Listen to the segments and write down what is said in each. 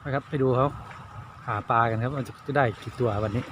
นะครับไปดูเขาหาปลากันครับว่าจะได้กี่ตัววันนี้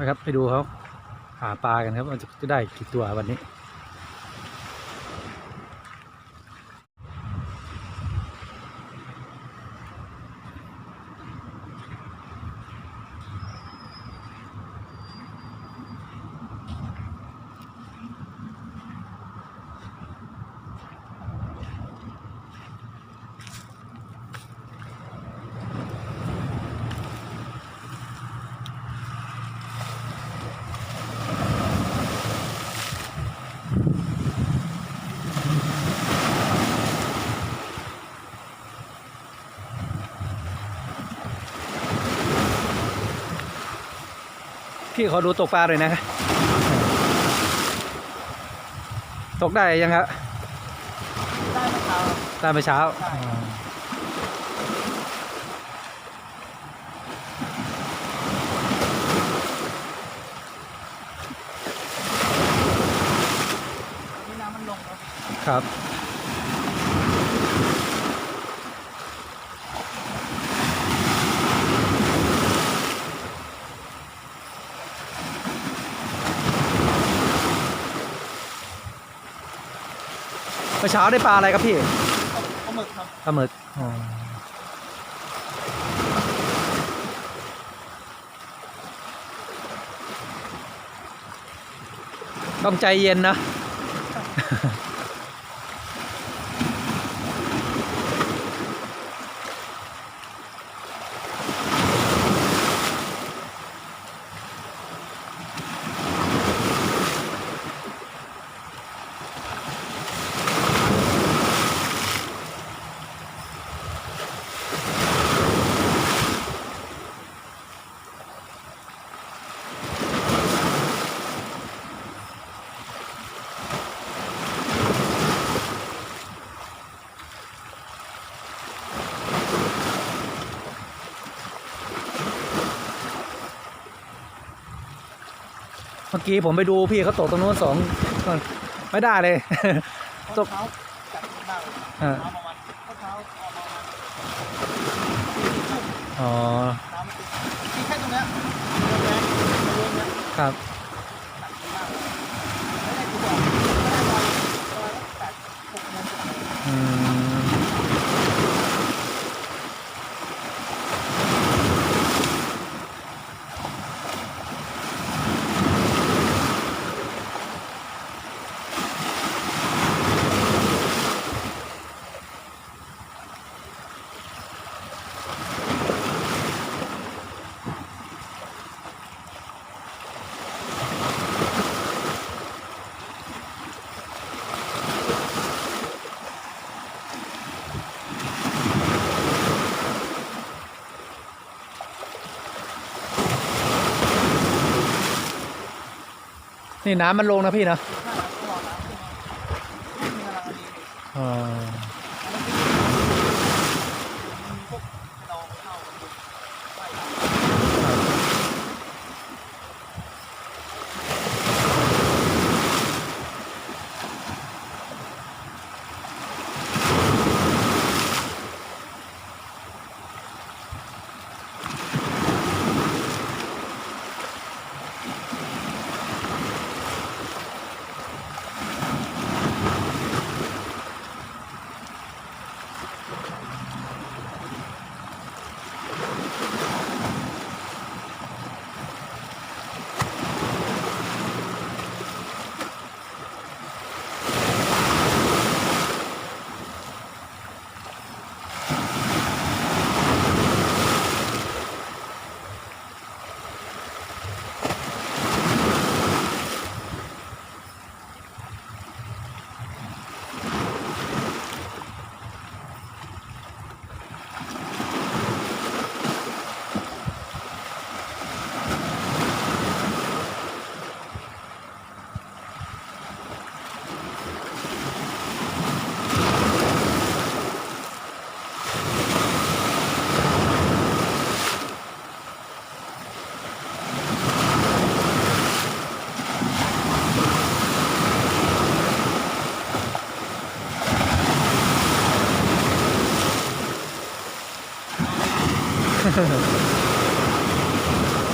นะครับไปดูเขาหาปลากันครับว่าจะได้กี่ตัววันนี้พี่ขอดูตกปลาหน่อยนะตกได้ยังครับได้เมื่อเช้าน้ำมันลงแล้วครับเมื่อเช้าได้ปลาอะไรครับพี่ปลาหมึกครับปลาหมึกต้องใจเย็นนะเมื่อกี้ผมไปดูพี่เขาตกตรงนู้นไม่ได้เลยตกเช้าจัดมากเลยเช้าประมาณเช้าออกมาอ๋อน้ำที่แค่ตรงเนี้ยแรงเนี้ยครับจัดมากไม่ได้กี่ดอกไม่ได้ประมาณ8-6 โมง นี่น้ำมันลงนะพี่นะ ถ้าน้ำก็รอน้ำขึ้นมามีกำลังดี อ๋อ แล้วก็มีพวกเราเข้าไปตาม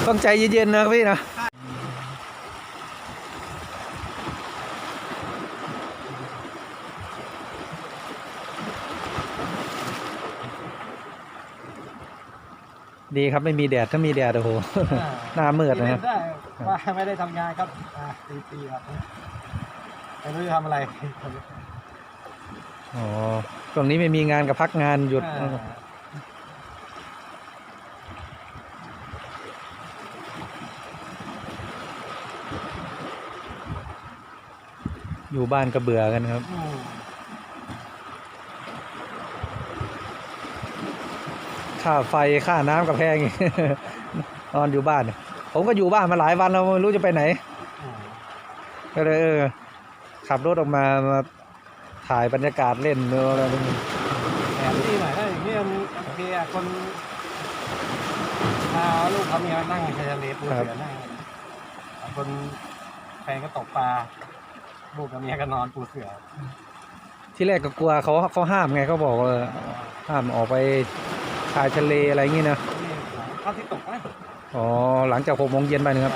ต้องใจเย็นๆนะพี่นะดีครับไม่มีแดดถ้ามีแดดโอ้โห หน้ามืดนะครับ ได้ว่าไม่ได้ทำงานครับตีครับไม่รู้จะทำอะไร อ๋อตรงนี้ไม่มีงานกับพักงานหยุด อยู่บ้านก็เบื่อกันครับ ค่าไฟค่าน้ำกับแพงอีก นอนอยู่บ้าน ผมก็อยู่บ้านมาหลายวันแล้วไม่รู้จะไปไหน ก็เลยขับรถออกมาถ่ายบรรยากาศเล่นอะไรพวกนี้ แถมที่หน่อยถ้าอย่างนี้มันโอเคอะคนพาลูกเขาเมียนั่งชายทะเลปูเสือนั่งคนแฟนก็ตกปลาลูกกับเมียก็นอนปูเสือ ที่แรกก็กลัวเขาห้ามไงเขาบอกว่าห้ามออกไปชายทะเลอะไรอย่างงี้นะ นี่เขาที่ตกนะ อ๋อหลังจาก6 โมงเย็นไปนะครับ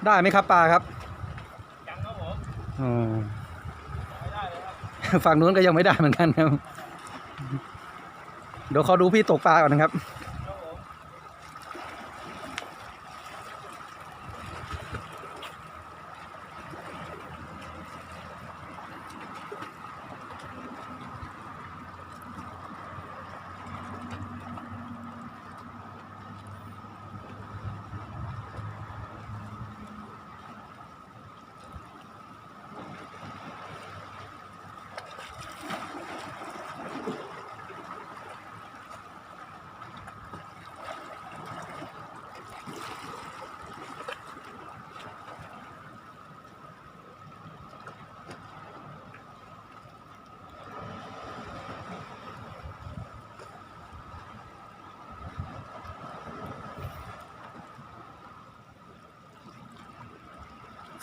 ได้ไหมครับปลาครับ ยังครับผม อ๋อ ไม่ได้เลยครับ ฝั่งนู้นก็ยังไม่ได้เหมือนกันครับ เดี๋ยวขอดูพี่ตกปลาก่อนนะครับ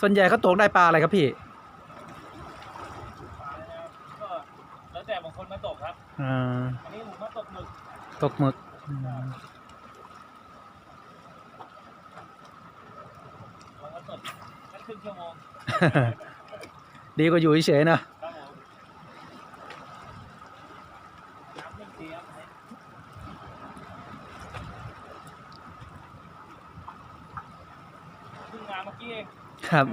ส่วนใหญ่เขาตกได้ปลาอะไรครับพี่ ก็แล้วแต่บางคนมาตกครับ อันนี้ผมมาตกหมึก ตกหมึก ผมมาตกแค่ครึ่งชั่วโมง ดีกว่าอยู่เฉยๆนะ ครับผมน้ำไม่เสียเพิ่งมาเมื่อกี้เอง ครับ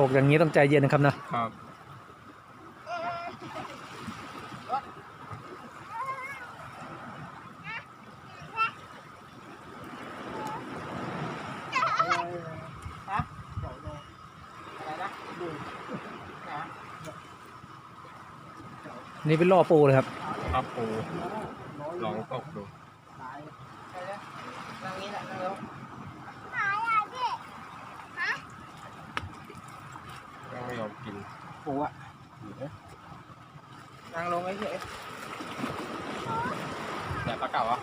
ตกอย่างนี้ต้องใจเย็นนะครับนะ ครับนี่เป็นล่อปูเลยครับ ครับปูลองตกดูยังไม่ยอมกิน ปูอะนั่งลงเฉย แต่ปลาเก่าอ่ะ